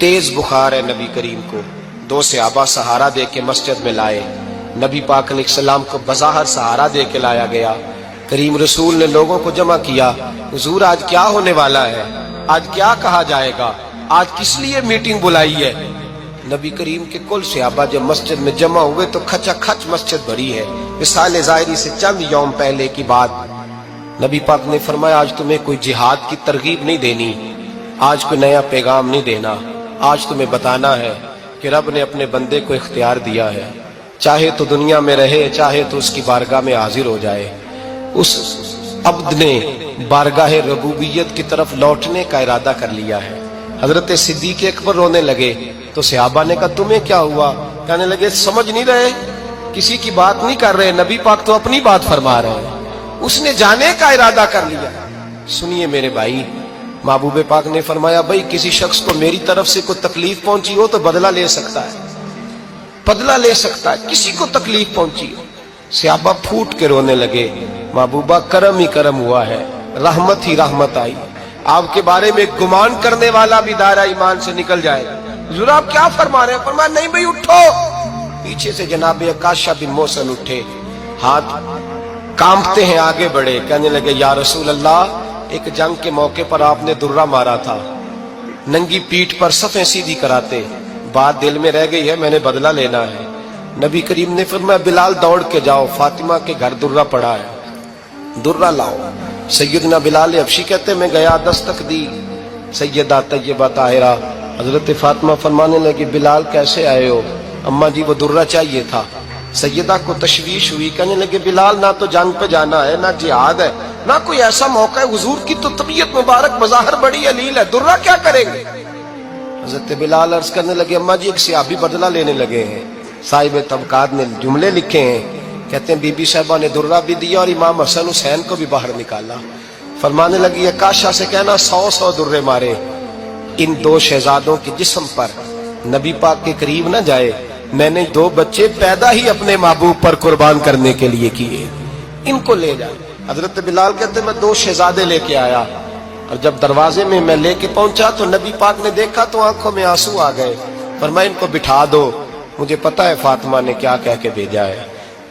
तेज बुखार है नबी करीम को। दो सहाबा सहारा दे के मस्जिद में लाए। नबी पाक अलैहिस्सलाम को बज़ाहिर सहारा दे के लाया गया। करीम रसूल ने लोगों को जमा किया, हुजूर आज क्या होने वाला है, आज क्या कहा जाएगा, आज किस लिए मीटिंग बुलाई है। नबी करीम के कुल सहाबा जब मस्जिद में जमा हुए तो खचा खच मस्जिद भरी है। विसाल ज़ाहिरी से चंद यौम पहले की बात। नबी पाक ने फरमाया आज तुम्हें कोई जिहाद की तरगीब नहीं देनी, आज कोई नया पैगाम नहीं देना, आज तुम्हें बताना है कि रब ने अपने बंदे को इख्तियार दिया है, चाहे तो दुनिया में रहे चाहे तो उसकी बारगाह में हाजिर हो जाए। उस अब्द ने बारगाह रबूबियत की तरफ लौटने का इरादा कर लिया है। हजरत सिद्दीक अकबर रोने लगे तो सहाबा ने कहा तुम्हें क्या हुआ। कहने लगे समझ नहीं रहे, किसी की बात नहीं कर रहे, नबी पाक तो अपनी बात फरमा रहे हैं, उसने जाने का इरादा कर लिया। सुनिए मेरे भाई, महबूब पाक ने फरमाया भाई किसी शख्स को मेरी तरफ से कोई तकलीफ पहुंची हो तो बदला ले सकता है, बदला ले सकता है, किसी को तकलीफ पहुंची हो। सहाबा फूट के रोने लगे, महबूबा करम ही करम हुआ है, रहमत ही रहमत आई, आपके बारे में गुमान करने वाला भी दायरा ईमान से निकल जाएगा। हुजूर आप क्या फरमा रहे हैं। फरमाया नहीं भाई उठो। पीछे से जनाब अकाशा बिन मोहसिन उठे, हाथ कांपते हैं आगे बढ़े, कहने लगे या रसूल अल्लाह एक जंग के मौके पर आपने दुर्रा मारा था, नंगी पीठ पर सफ़ें सीधी कराते, बात दिल में रह गई है, मैंने बदला लेना है। नबी करीम ने फरमाया बिलाल दौड़ के जाओ, फातिमा के घर दुर्रा पड़ा है, दुर्रा लाओ। सैयदना बिलाल हबशी कहते मैं गया, दस्तक दी, सैयदा तैयबा ताहिरा हजरत फातिमा फरमाने लगी बिलाल कैसे आए हो। अम्मा जी वो दुर्रा चाहिए था। सैयदा को तशवीश हुई, कहने लगे बिलाल ना तो जंग पे जाना है, ना जिहाद है, ना कोई ऐसा मौका है, हुजूर की तो तबीयत मुबारक बज़ाहिर बड़ी अलील है, दुर्रा क्या करेंगे। हजरत बिलाल अर्ज करने लगे अम्मा जी एक सहाबी बदला लेने लगे हैं, साहिब तबकात ने जुमले लिखे हैं, कहते हैं बीबी साहिबा ने दुर्रा भी दिया और इमाम हसन हुसैन को भी बाहर निकाला। फरमाने लगी अकाशा से कहना 100 दुर्रे मारे, इन दो शहजादों के जिस्म पर नबी पाक के करीब न जाए, मैंने 2 बच्चे पैदा ही अपने महबूब पर कुर्बान करने के लिए किए, इनको ले जाए। हजरत बिलाल कहते मैं 2 शहजादे लेके आया और जब दरवाजे में मैं लेके पहुंचा तो नबी पाक ने देखा तो आंखों में आंसू आ गए। फरमाया इनको बिठा दो, मुझे पता है फातिमा ने क्या कह के भेजा है।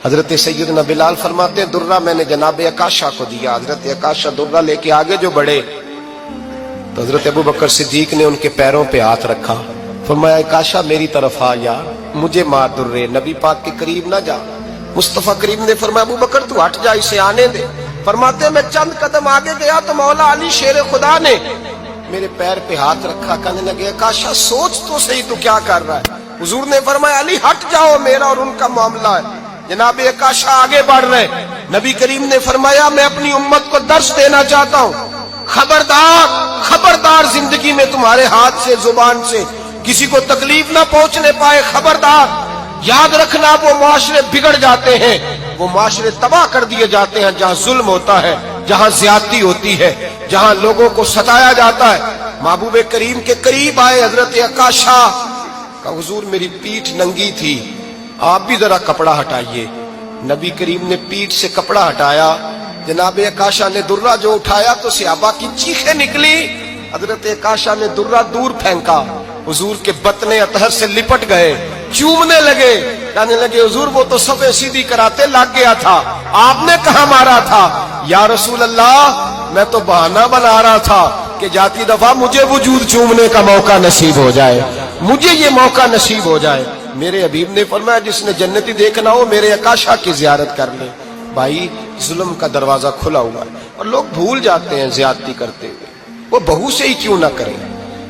हजरत सैयदना बिलाल फरमाते हैं दुर्रा मैंने जनाब अकाशा को दिया। हजरत अकाशा दुर्रा लेके आगे जो बढ़े तो हजरत अबू बकर सिद्दीक ने उनके पैरों पे हाथ रखा। फरमाया अकाशा मेरी तरफ आ यार, मुझे मार दुर्रे, नबी पाक के करीब ना जा। मुस्तफा करीम ने फरमाया अबू बकर तू हट जा, इसे आने दे। फरमाते मैं चंद कदम आगे गया तो मौला अली शेर खुदा ने मेरे पैर पे हाथ रखा। कहने लगे अकाशा सोच तो सही तू क्या कर रहा है। हुजूर ने फरमाया अली हट जाओ, मेरा और उनका मामला है। जनाब अकाशा आगे बढ़ रहे, नबी करीम ने फरमाया मैं अपनी उम्मत को दर्श देना चाहता हूँ, खबरदार खबरदार जिंदगी में तुम्हारे हाथ से जुबान से किसी को तकलीफ ना पहुंचने पाए, खबरदार। याद रखना वो माशरे बिगड़ जाते हैं, वो माशरे तबाह कर दिए जाते हैं जहां जुल्म होता है, जहां ज्यादती होती है, जहां लोगों को सताया जाता है। महबूब करीम के करीब आए हजरत अकाशा का, हुजूर मेरी पीठ नंगी थी, आप भी जरा कपड़ा हटाइए। नबी करीम ने पीठ से कपड़ा हटाया, जनाब अकाशा ने दुर्रा जो उठाया तो सहाबा की चीखें निकली। हजरत अकाशा ने दुर्रा दूर फेंका, हुजूर के बतने अतहर से लिपट गए, चूमने लगे, कहने लगे हुजूर वो तो सफ़े सीधी कराते लग गया था, आपने कहा मारा था। या रसूल अल्लाह मैं तो बहाना बना रहा था कि जाती दफा मुझे वजूद चूमने का मौका नसीब हो जाए, मुझे ये मौका नसीब हो जाए। मेरे हबीब ने फरमाया जिसने जन्नती देखना हो मेरे अकाशा की जियारत कर ले। भाई जुल्म का दरवाजा खुला हुआ है और लोग भूल जाते हैं ज्यादती करते हुए, वो बहू से ही क्यों ना करें,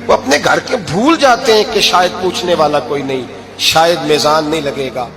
वो अपने घर के भूल जाते हैं कि शायद पूछने वाला कोई नहीं, शायद मेजान नहीं लगेगा।